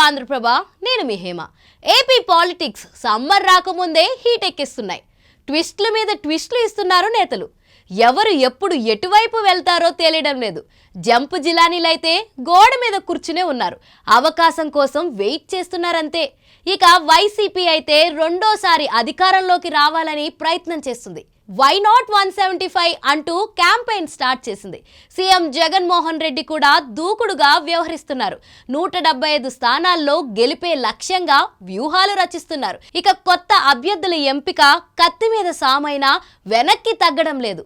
ఆంధ్రప్రభ, నేను మీ Hema. AP politics summer రాకముందే heat ఎక్కిస్తున్నాయి. ట్విస్ట్ల మీద ట్విస్ట్లు ఇస్తున్నారు నేతలు. ఎవరు ఎప్పుడు ఎటువైపు వెళ్తారో తేలియడం లేదు. జంపు జిలానీలైతే గోడ మీద కూర్చునే ఉన్నారు. అవకాశం కోసం వెయిట్ చేస్తున్నారంతే. ఇక వైసీపీ అయితే రెండోసారి అధికారంలోకి రావాలని ప్రయత్నం చేస్తుంది. వై నాట్ 175 అంటూ క్యాంపెయిన్ స్టార్ట్ చేసింది. సీఎం జగన్మోహన్ రెడ్డి కూడా దూకుడుగా వ్యవహరిస్తున్నారు. 175 స్థానాల్లో గెలిపే లక్ష్యంగా వ్యూహాలు రచిస్తున్నారు. ఇక కొత్త అభ్యర్థుల ఎంపిక కత్తి మీద సామైనా వెనక్కి తగ్గడం లేదు,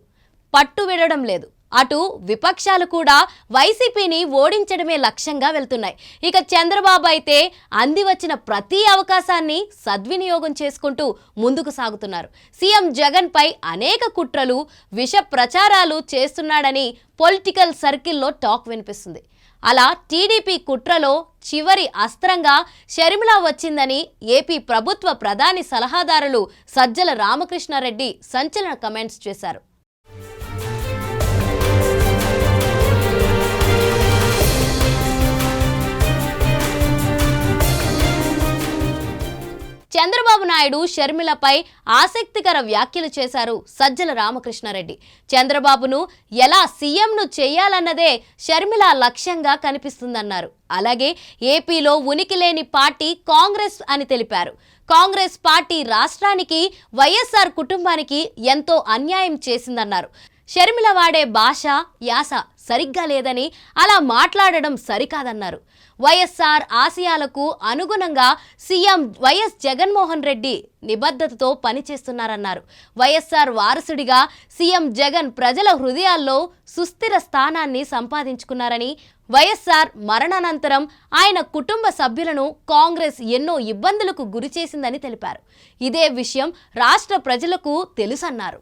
పట్టు విడడం లేదు. అటు విపక్షాలు కూడా వైసీపీని ఓడించడమే లక్ష్యంగా వెళ్తున్నాయి. ఇక చంద్రబాబు అయితే అంది వచ్చిన ప్రతి అవకాశాన్ని సద్వినియోగం చేసుకుంటూ ముందుకు సాగుతున్నారు. సీఎం జగన్ పై అనేక కుట్రలు, విష ప్రచారాలు చేస్తున్నాడని పొలిటికల్ సర్కిల్లో టాక్ వినిపిస్తుంది. అలా టీడీపీ కుట్రలో చివరి అస్త్రంగా షర్మిల వచ్చిందని ఏపీ ప్రభుత్వ ప్రధాని సలహాదారులు సజ్జల రామకృష్ణారెడ్డి సంచలన కమెంట్స్ చేశారు. చంద్రబాబు నాయుడు షర్మిలపై ఆసక్తికర వ్యాఖ్యలు చేశారు సజ్జల రామకృష్ణారెడ్డి. చంద్రబాబును ఎలా సీఎంను చేయాలన్నదే షర్మిల లక్ష్యంగా కనిపిస్తుందన్నారు. అలాగే ఏపీలో ఉనికి లేని పార్టీ కాంగ్రెస్ అని తెలిపారు. కాంగ్రెస్ పార్టీ రాష్ట్రానికి, వైఎస్ఆర్ కుటుంబానికి ఎంతో అన్యాయం చేసిందన్నారు. షర్మిల వాడే భాష, యాస సరిగ్గా లేదని, అలా మాట్లాడడం సరికాదన్నారు. వైఎస్ఆర్ ఆశయాలకు అనుగుణంగా సీఎం వైఎస్ జగన్మోహన్ రెడ్డి నిబద్ధతతో పనిచేస్తున్నారన్నారు. వైఎస్ఆర్ వారసుడిగా సీఎం జగన్ ప్రజల హృదయాల్లో సుస్థిర స్థానాన్ని సంపాదించుకున్నారని, వైఎస్ఆర్ మరణానంతరం ఆయన కుటుంబ సభ్యులను కాంగ్రెస్ ఎన్నో ఇబ్బందులకు గురిచేసిందని తెలిపారు. ఇదే విషయం రాష్ట్ర ప్రజలకు తెలుసన్నారు.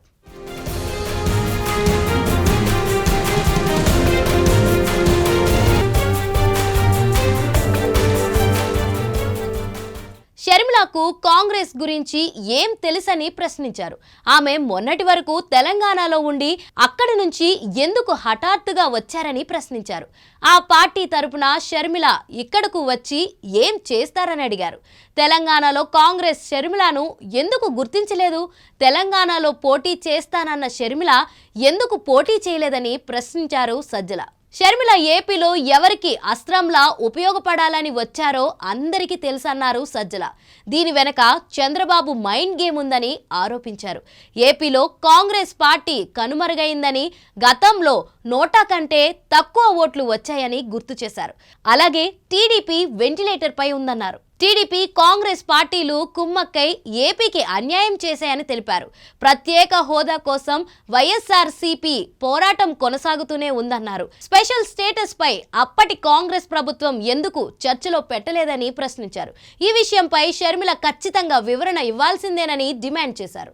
షర్మిలకు కాంగ్రెస్ గురించి ఏం తెలుసని ప్రశ్నించారు. ఆమె మొన్నటి వరకు తెలంగాణలో ఉండి అక్కడి నుంచి ఎందుకు హఠాత్తుగా వచ్చారని ప్రశ్నించారు. ఆ పార్టీ తరపున షర్మిల ఇక్కడకు వచ్చి ఏం చేస్తారని అడిగారు. తెలంగాణలో కాంగ్రెస్ షర్మిలను ఎందుకు గుర్తించలేదు? తెలంగాణలో పోటీ చేస్తానన్న షర్మిల ఎందుకు పోటీ చేయలేదని ప్రశ్నించారు సజ్జల. షర్మిల ఏపీలో ఎవరికి అస్త్రంలా ఉపయోగపడాలని వచ్చారో అందరికీ తెలుసన్నారు సజ్జల. దీని వెనక చంద్రబాబు మైండ్ గేమ్ ఉందని ఆరోపించారు. ఏపీలో కాంగ్రెస్ పార్టీ కనుమరుగైందని, గతంలో నోటా కంటే తక్కువ ఓట్లు వచ్చాయని గుర్తు చేశారు. అలాగే టీడీపీ వెంటిలేటర్ పై ఉందన్నారు. టీడీపీ, కాంగ్రెస్ పార్టీలు కుమ్మక్కై ఏపీకి అన్యాయం చేశాయని తెలిపారు. ప్రత్యేక హోదా కోసం వైఎస్ఆర్సీపీ పోరాటం కొనసాగుతూనే ఉందన్నారు. స్పెషల్ స్టేటస్ పై అప్పటి కాంగ్రెస్ ప్రభుత్వం ఎందుకు చర్చలో పెట్టలేదని ప్రశ్నించారు. ఈ విషయంపై షర్మిల ఖచ్చితంగా వివరణ ఇవ్వాల్సిందేనని డిమాండ్ చేశారు.